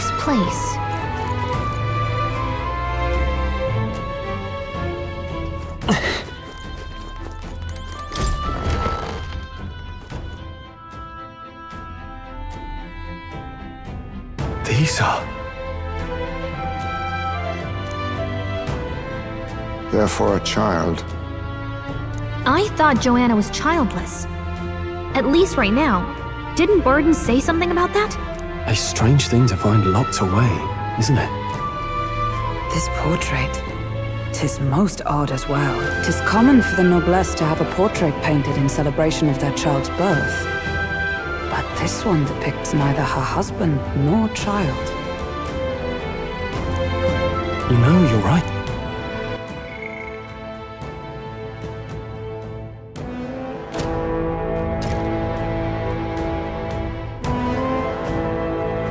this place? These are... They're for a child. I thought Joanna was childless. At least right now. Didn't Burden say something about that? A strange thing to find locked away, isn't it? This portrait. 'Tis most odd as well. 'Tis common for the noblesse to have a portrait painted in celebration of their child's birth. But this one depicts neither her husband nor child. You know, you're right.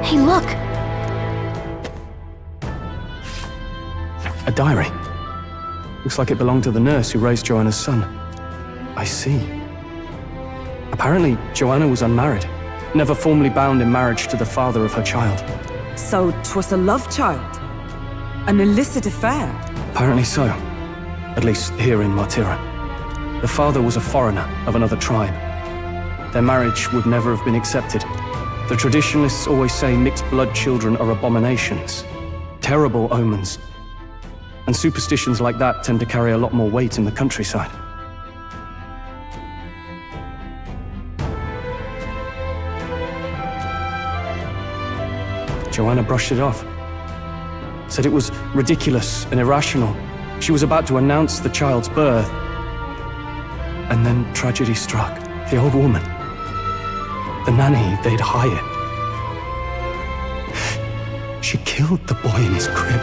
Hey, look! A diary. Looks like it belonged to the nurse who raised Joanna's son. I see. Apparently, Joanna was unmarried, never formally bound in marriage to the father of her child. So 'twas a love child? An illicit affair? Apparently so. At least here in Martira. The father was a foreigner of another tribe. Their marriage would never have been accepted. The traditionalists always say mixed-blood children are abominations. Terrible omens. And superstitions like that tend to carry a lot more weight in the countryside. Joanna brushed it off. Said it was ridiculous and irrational. She was about to announce the child's birth. And then tragedy struck. The old woman. The nanny they'd hired. She killed the boy in his crib.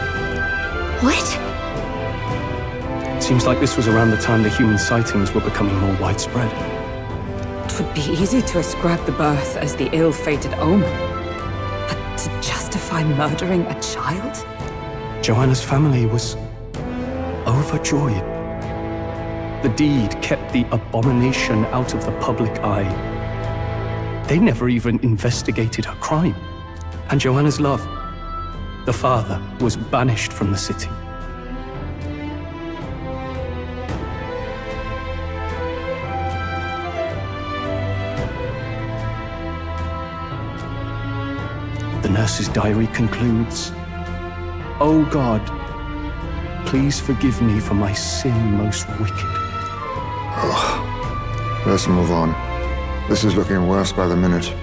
What? Seems like this was around the time the human sightings were becoming more widespread. It would be easy to ascribe the birth as the ill-fated omen. But to justify murdering a child? Joanna's family was overjoyed. The deed kept the abomination out of the public eye. They never even investigated her crime. And Joanna's love, the father, was banished from the city. The nurse's diary concludes, "O God, please forgive me for my sin most wicked." Let's move on. This is looking worse by the minute.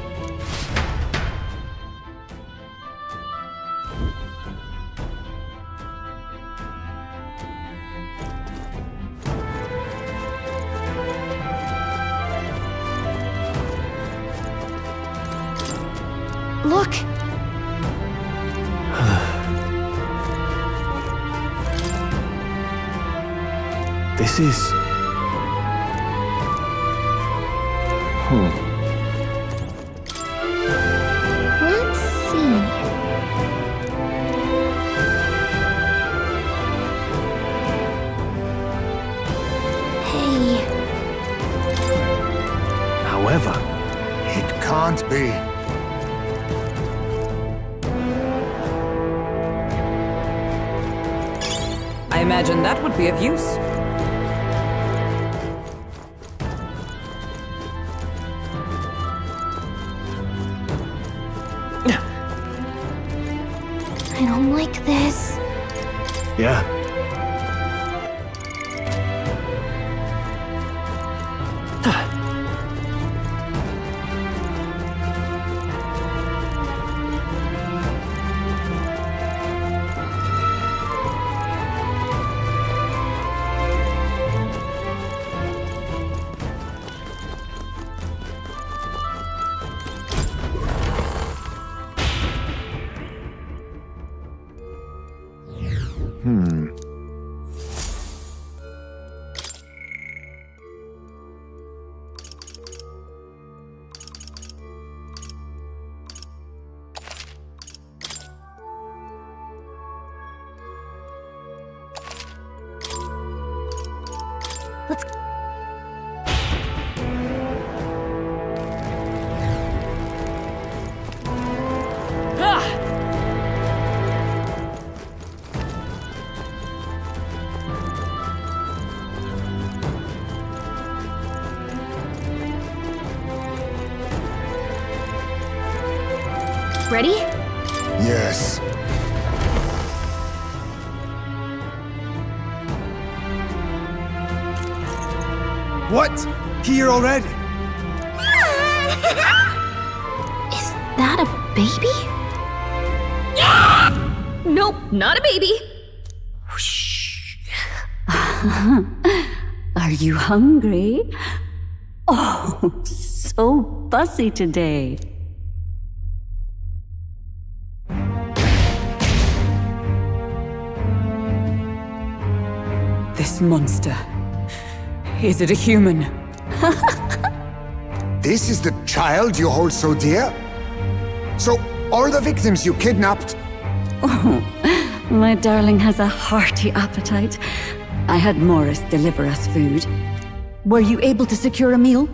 Look! This is... Let's see. Hey. However, It can't be. I imagine that would be of use. I don't like this. yeah. Let's... Ready? Yes. What? Here already? Is that a baby? Nope, not a baby. Are you hungry? Oh, so fussy today. This monster. Is it a human? This is the child you hold so dear? So, all the victims you kidnapped? My darling has a hearty appetite. I had Morris deliver us food. Were you able to secure a meal?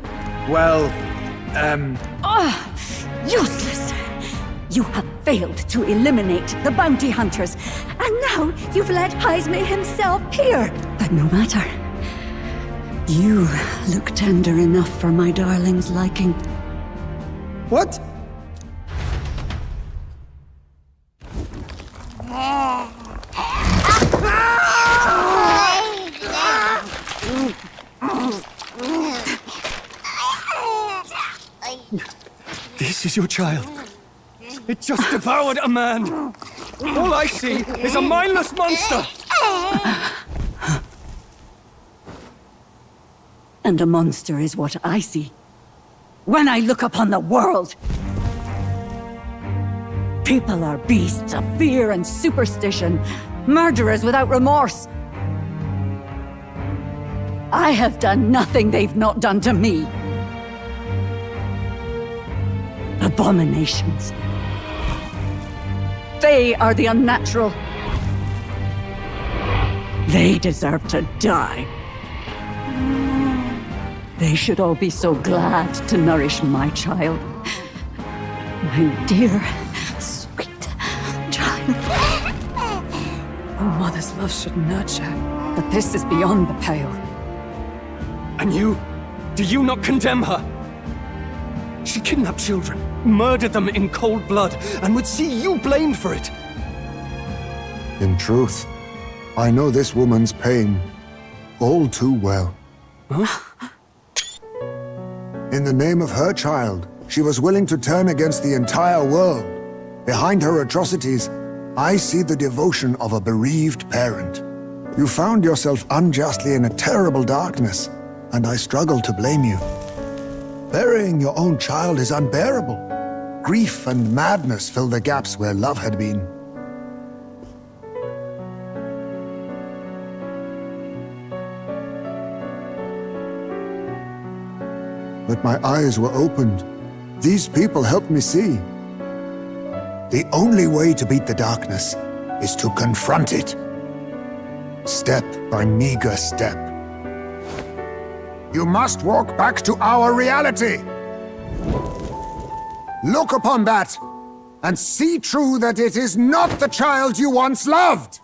Well, Useless! You have failed to eliminate the bounty hunters, and now you've led Heisme himself here. But no matter. You look tender enough for my darling's liking. what? This is your child. It just devoured a man. All I see is a mindless monster. And a monster is what I see. When I look upon the world, people are beasts of fear and superstition, murderers without remorse. I have done nothing they've not done to me. Abominations. They are the unnatural. They deserve to die. They should all be so glad to nourish my child. My dear, sweet child. A mother's love should nurture, but this is beyond the pale. And you? Do you not condemn her? She kidnapped children, murdered them in cold blood, and would see you blamed for it. In truth, I know this woman's pain all too well. In the name of her child, she was willing to turn against the entire world. Behind her atrocities, I see the devotion of a bereaved parent. You found yourself unjustly in a terrible darkness, and I struggle to blame you. Burying your own child is unbearable. Grief and madness fill the gaps where love had been. But my eyes were opened. These people helped me see. The only way to beat the darkness is to confront it. Step by meager step. You must walk back to our reality. Look upon that and see true that it is not the child you once loved.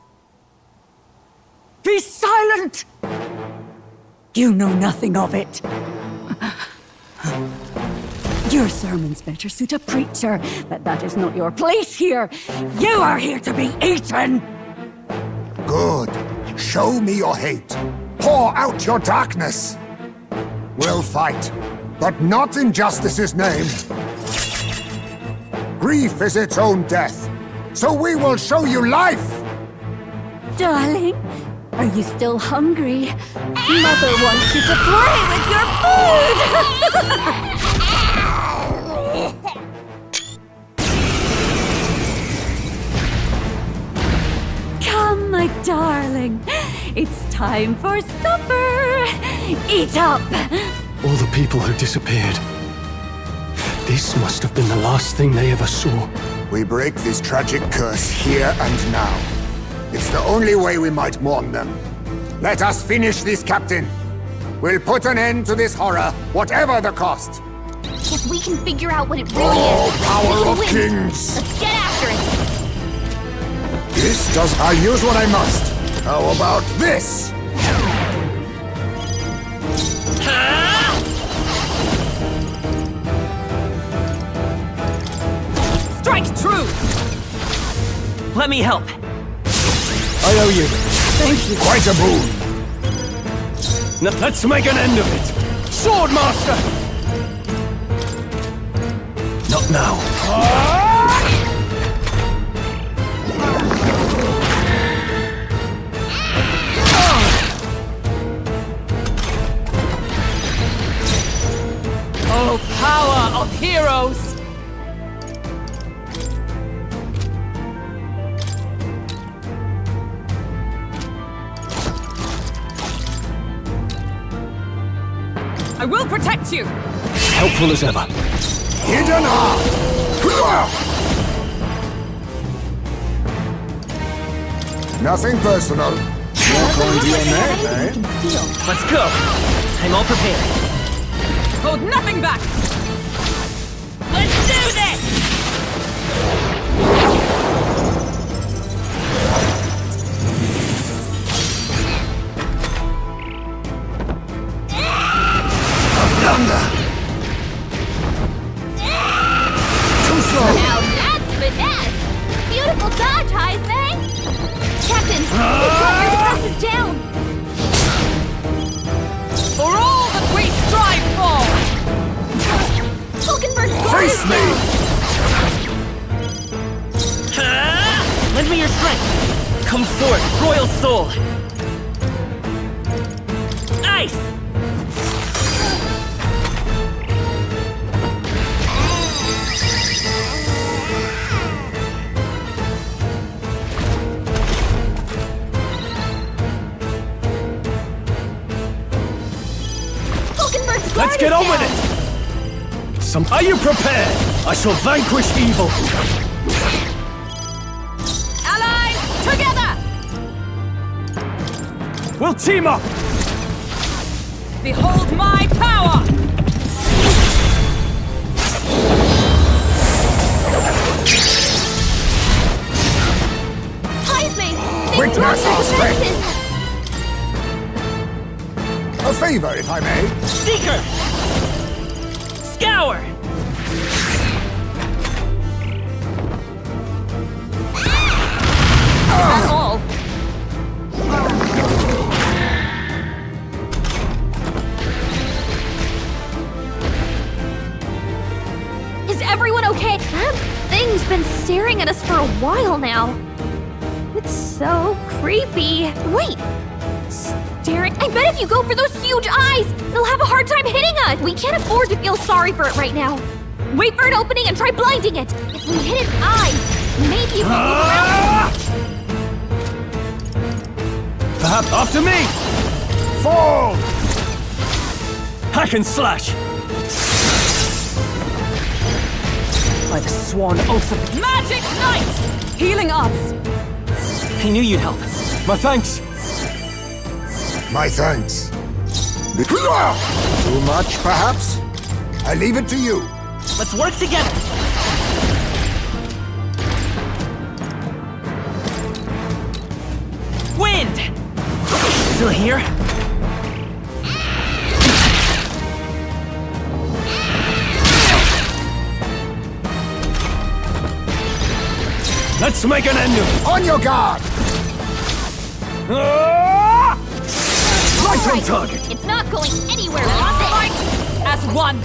Be silent! You know nothing of it. Your sermons better suit a preacher, but that is not your place here. You are here to be eaten! Good. Show me your hate. Pour out your darkness. We'll fight, but not in justice's name. Grief is its own death, so we will show you life! Darling, are you still hungry? Mother wants you to play with your food! Come, my darling. It's time for supper. Eat up. All the people who disappeared. This must have been the last thing they ever saw. We break this tragic curse here and now. It's the only way we might mourn them. Let us finish this, Captain. We'll put an end to this horror, whatever the cost. If we can figure out what it really Oh, is, power we of can win. kings! Let's get after it. I'll use what I must. How about this? Strike! strike true! Let me help. I owe you. Thank you. Quite a boon. Now, let's make an end of it. Swordmaster! Not now. Oh, power of heroes! I will protect you! Helpful as ever. Hidden heart. Nothing personal. You're calling to your name, eh? Let's go! I'm all prepared. Hold nothing back! Let's do this! Too slow. Now that's finesse! Beautiful dodge, Heisman! Captain, we've got your defenses down! For all that we strive for! Hulkenberg's guard Face is me. down! Lend me your strength! Come forth, royal soul! Ice! Hulkenberg's guard Let's get is on with down. it! Are you prepared? I shall vanquish evil. Allies, together! We'll team up! Behold my power! Heisman, they've Witness dropped their our strength. defenses! A favor, if I may. Seeker! Scour! That's all. Is everyone okay? That thing's been staring at us for a while now. It's so creepy. Wait! Staring? I bet if you go for those huge eyes, it'll have a hard time hitting us! We can't afford to feel sorry for it right now. Wait for an opening and try blinding it! If we hit its eyes, maybe it will move around. Perhaps after me! Fall! Hack and slash! By the sworn oath of Magic Knight! Healing odds! I knew you'd help. My thanks! My thanks. Too much, perhaps? I leave it to you. Let's work together! Wind! Still here? Let's make an end of it! On your guard! Ah! Right on Alright, target! it's not going anywhere, Fight Lance. as one!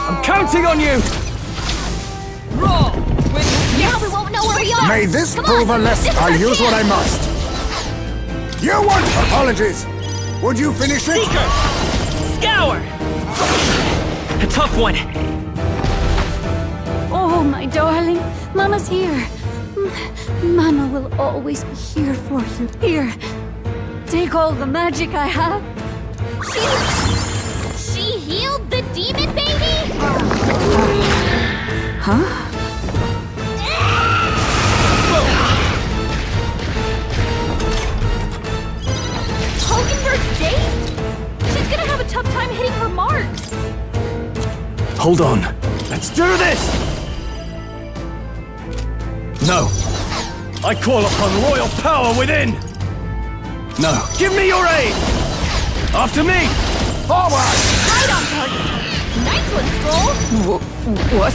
I'm counting on you! Roll with Now we won't know where we are. May this Come prove on, a lesson. this I'll is our use what I chance. must. You want apologies? Would you finish it? Seeker! Scour! A tough one. Oh, my darling. Mama's here. Mama will always be here for you. Here. Take all the magic I have. She healed the demon baby? Huh? Hulkenberg's dazed? She's gonna have a tough time hitting her marks. Hold on. Let's do this! No. I call upon royal power within! No. Give me your aid! After me! Forward! Right on target. Nice one, Scroll! What?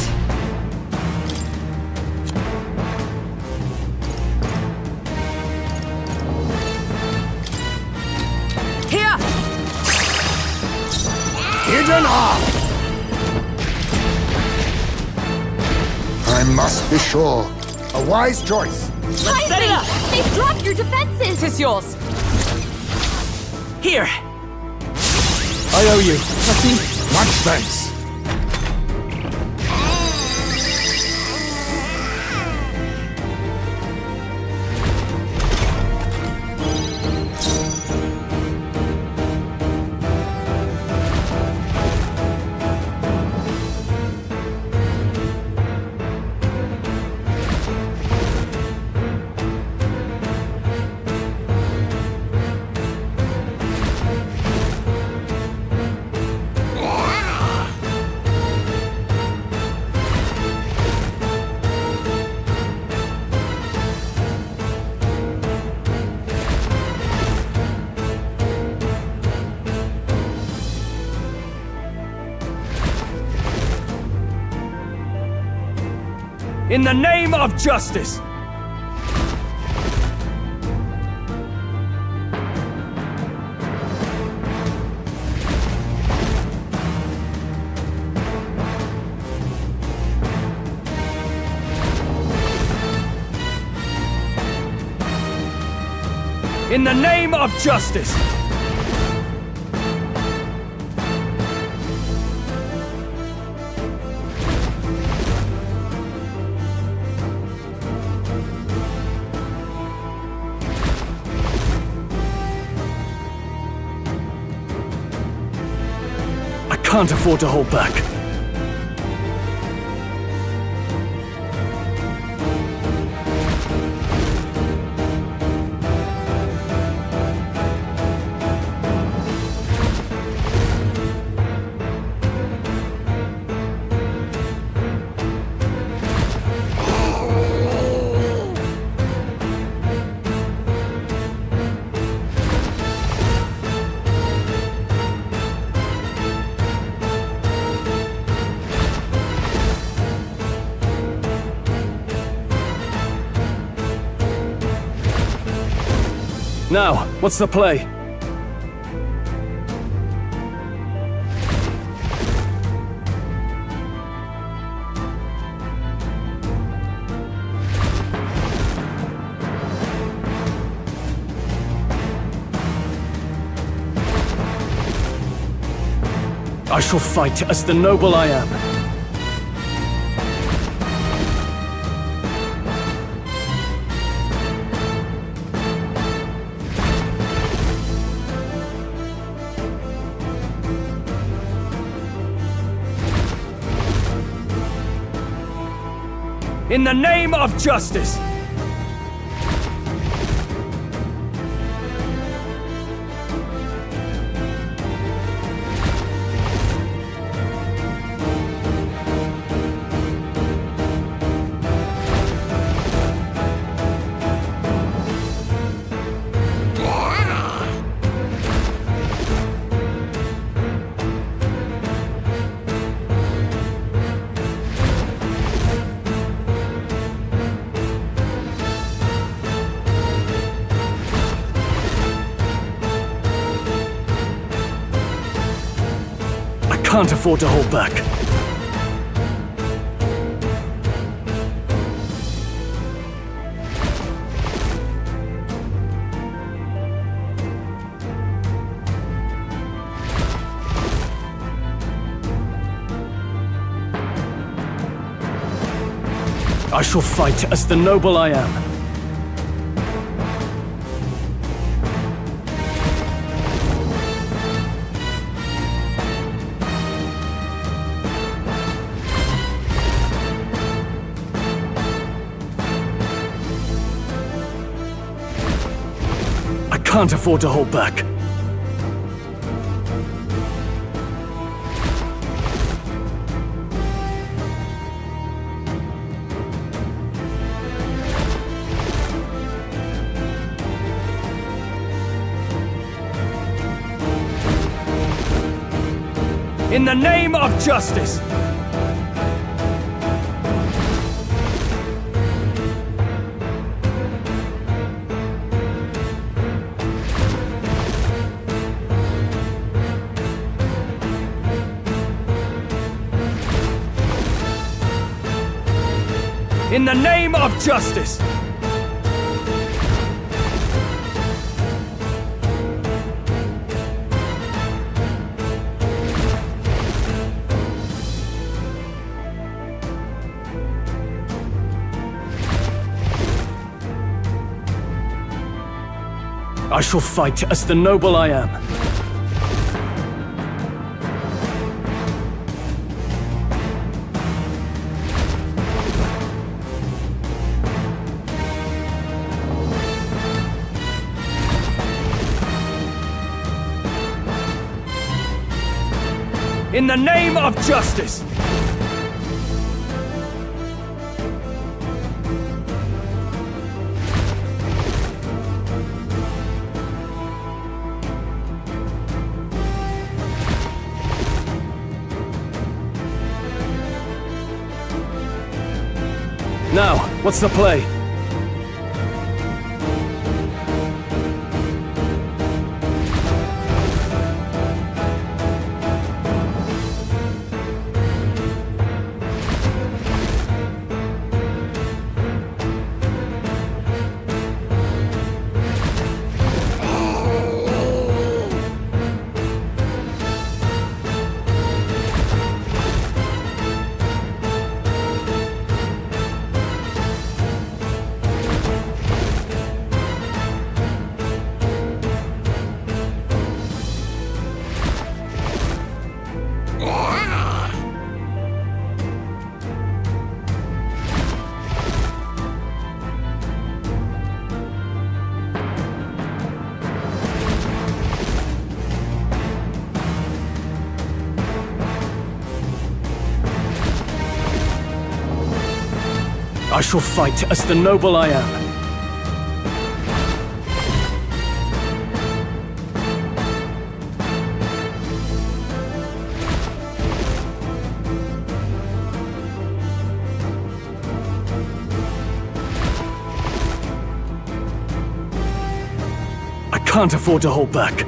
Here! Hidden arm! I must be sure. A wise choice. Let's set it up! They've dropped your defenses! Tis yours. Here. I owe you. Trust me. Much thanks. In the name of justice! In the name of justice! I can't afford to hold back. Now, what's the play? I shall fight as the noble I am. In the name of justice! I can't afford to hold back. I shall fight as the noble I am. I can't afford to hold back. In the name of justice! In the name of justice! I shall fight as the noble I am. In the name of justice! Now, what's the play? I shall fight as the noble I am. I can't afford to hold back.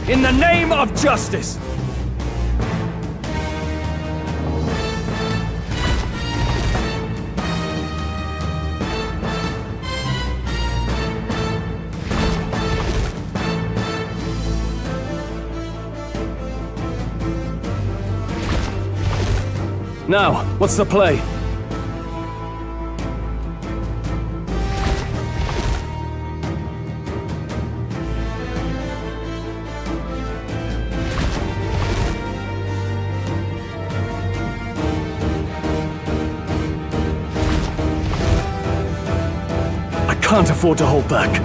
In the name of justice! Now, what's the play? I can't afford to hold back.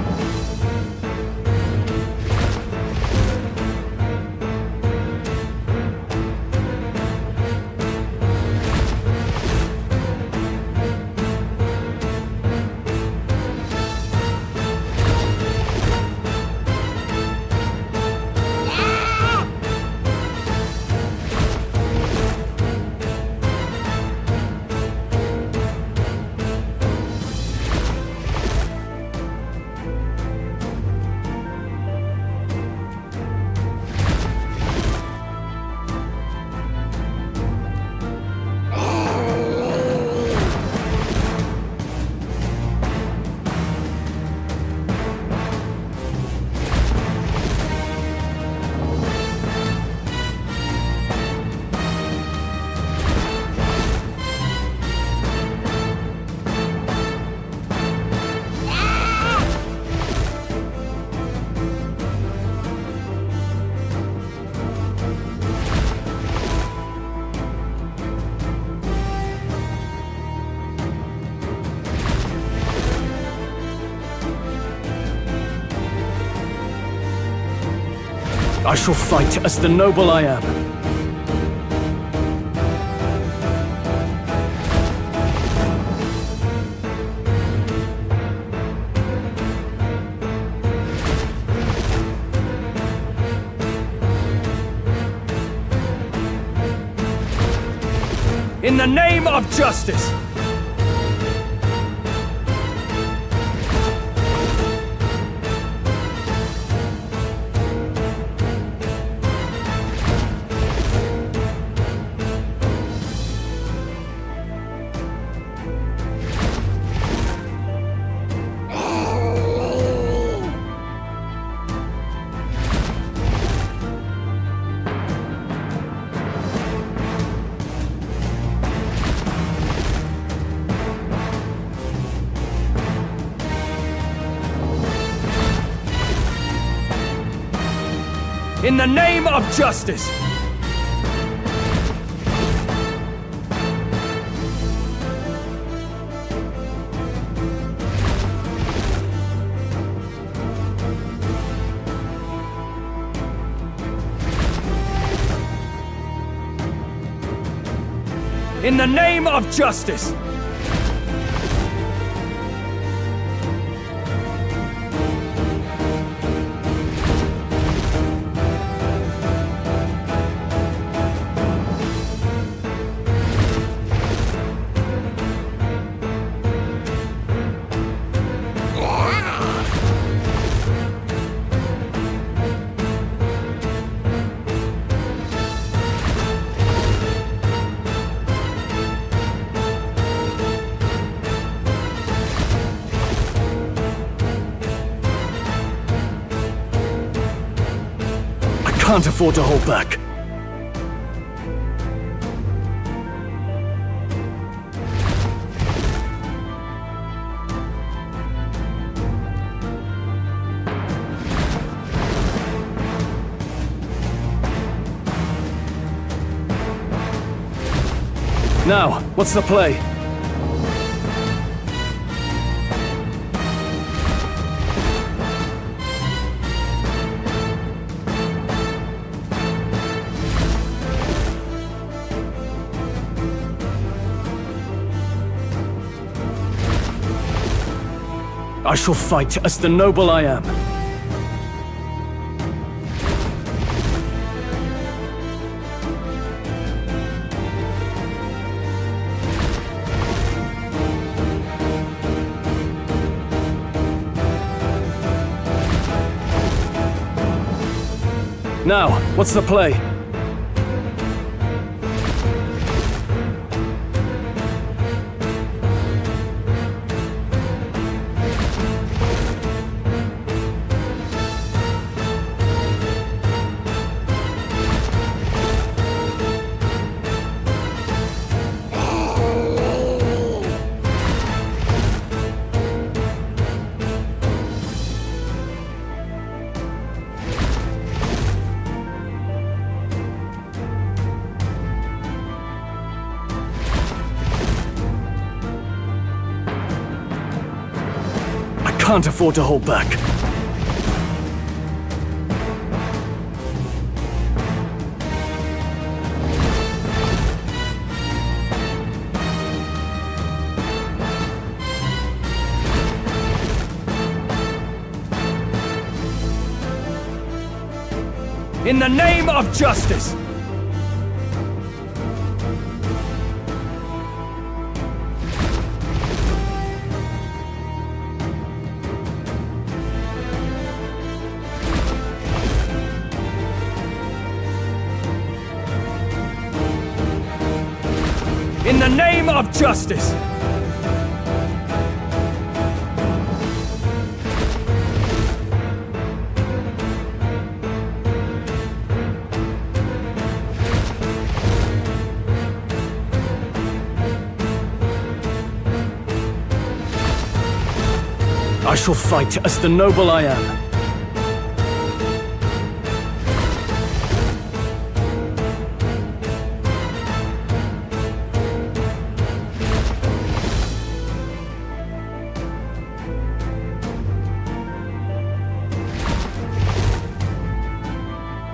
I shall fight as the noble I am. In the name of justice! In the name of justice! In the name of justice! Can't afford to hold back. Now, what's the play? I shall fight as the noble I am. Now, what's the play? Can't afford to hold back. In the name of justice! In the name of justice! I shall fight as the noble I am.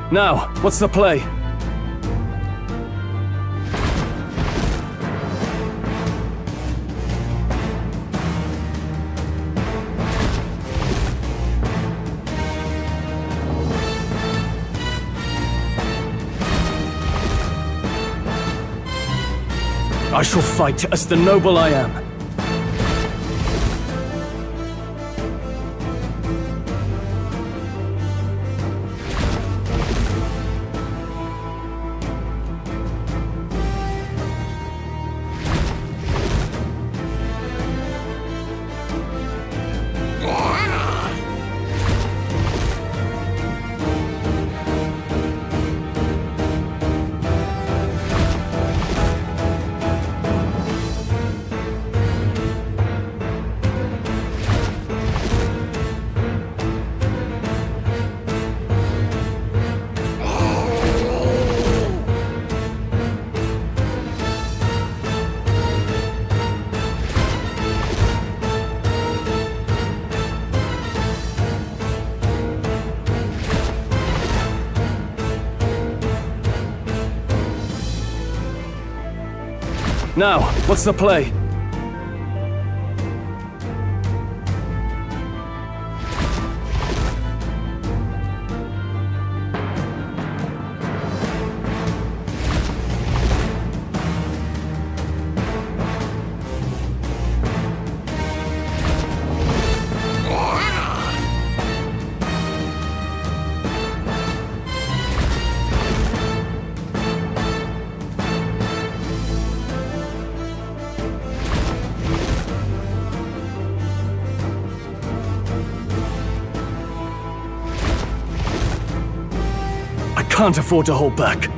Now, what's the play? I shall fight as the noble I am. Now, what's the play? I can't afford to hold back.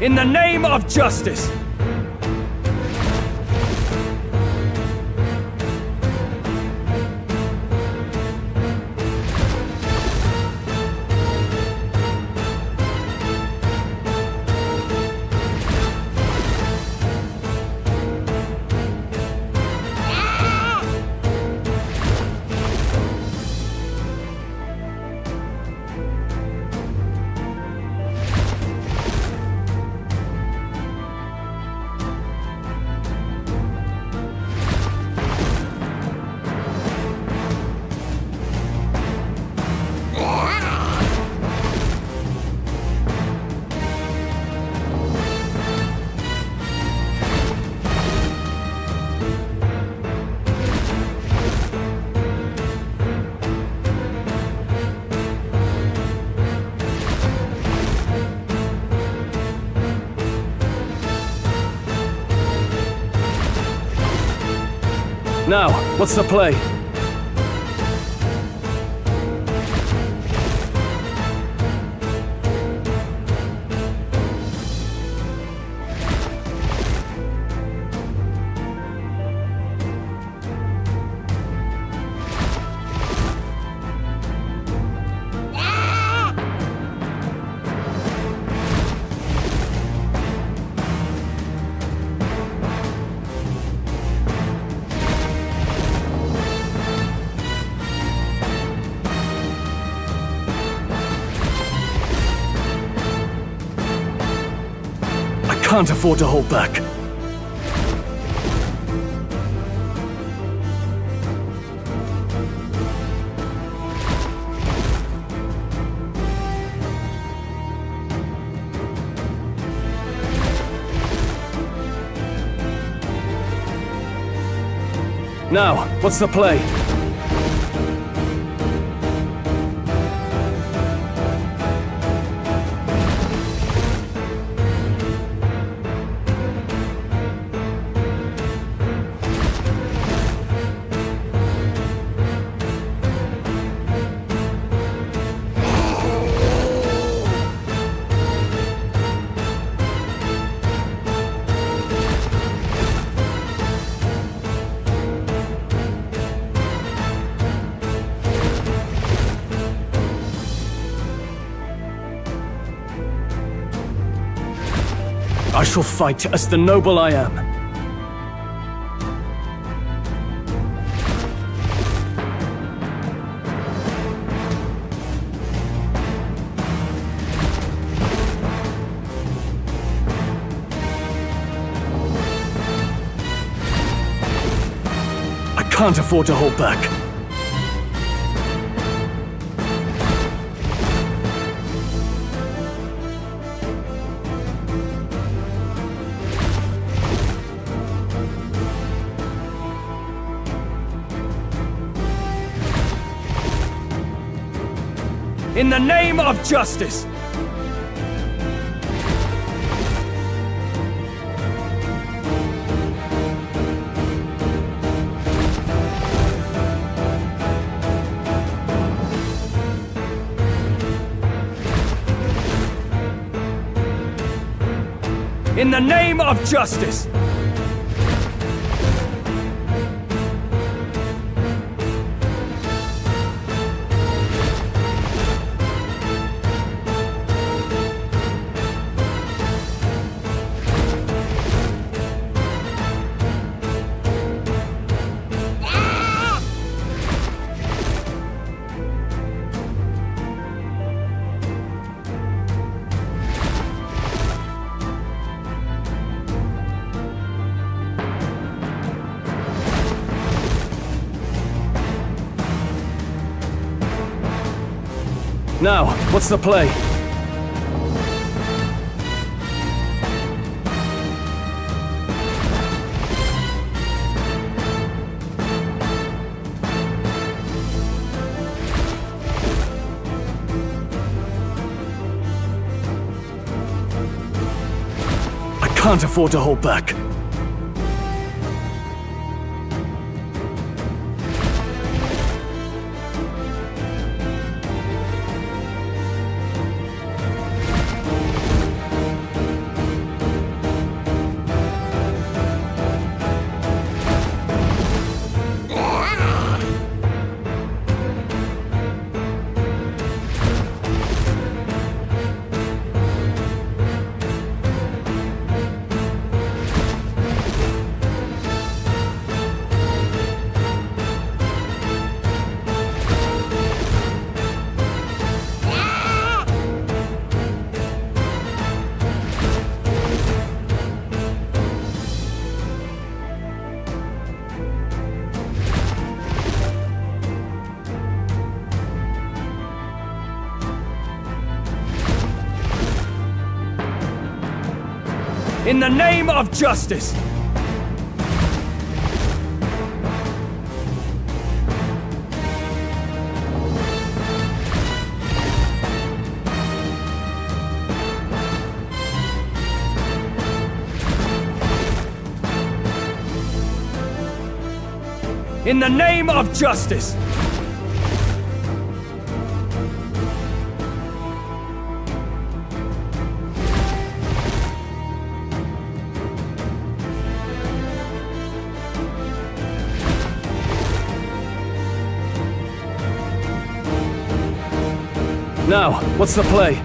In the name of justice! Now, what's the play? I can't afford to hold back. Now, what's the play? shall fight as the noble I am. I can't afford to hold back. In the name of justice! In the name of justice! Now, what's the play? I can't afford to hold back. In the name of justice! In the name of justice! Now, what's the play?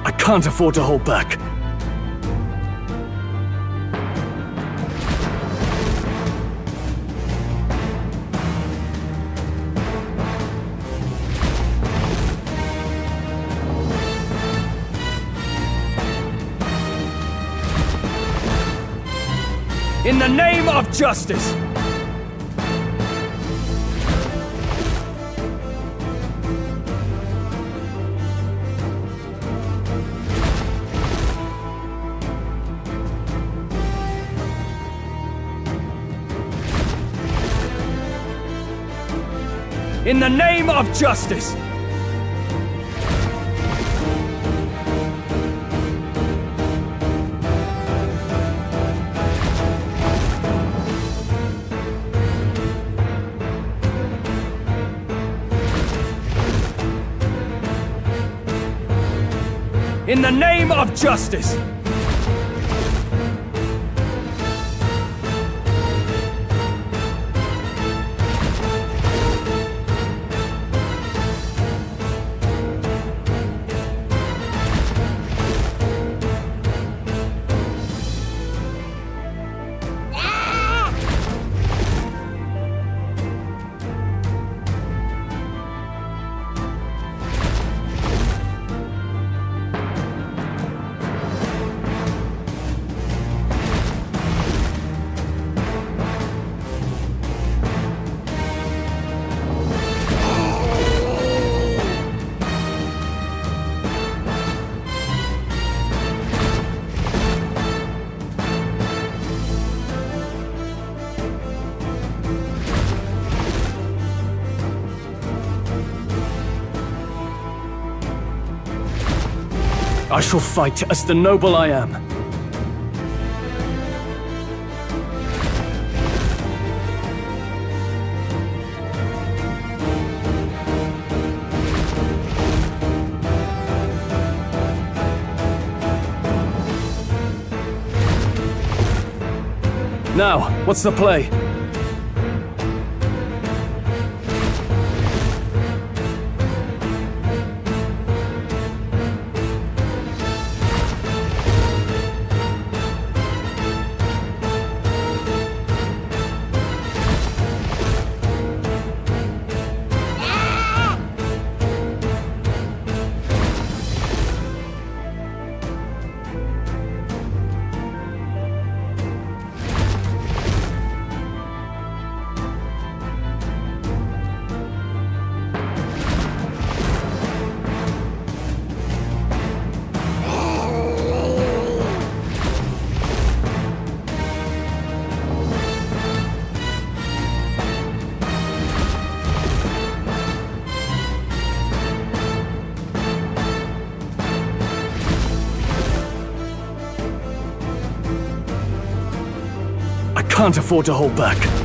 I can't afford to hold back. In the name of justice! In the name of justice! In the name of justice! I shall fight as the noble I am. Now, what's the play? I can't afford to hold back.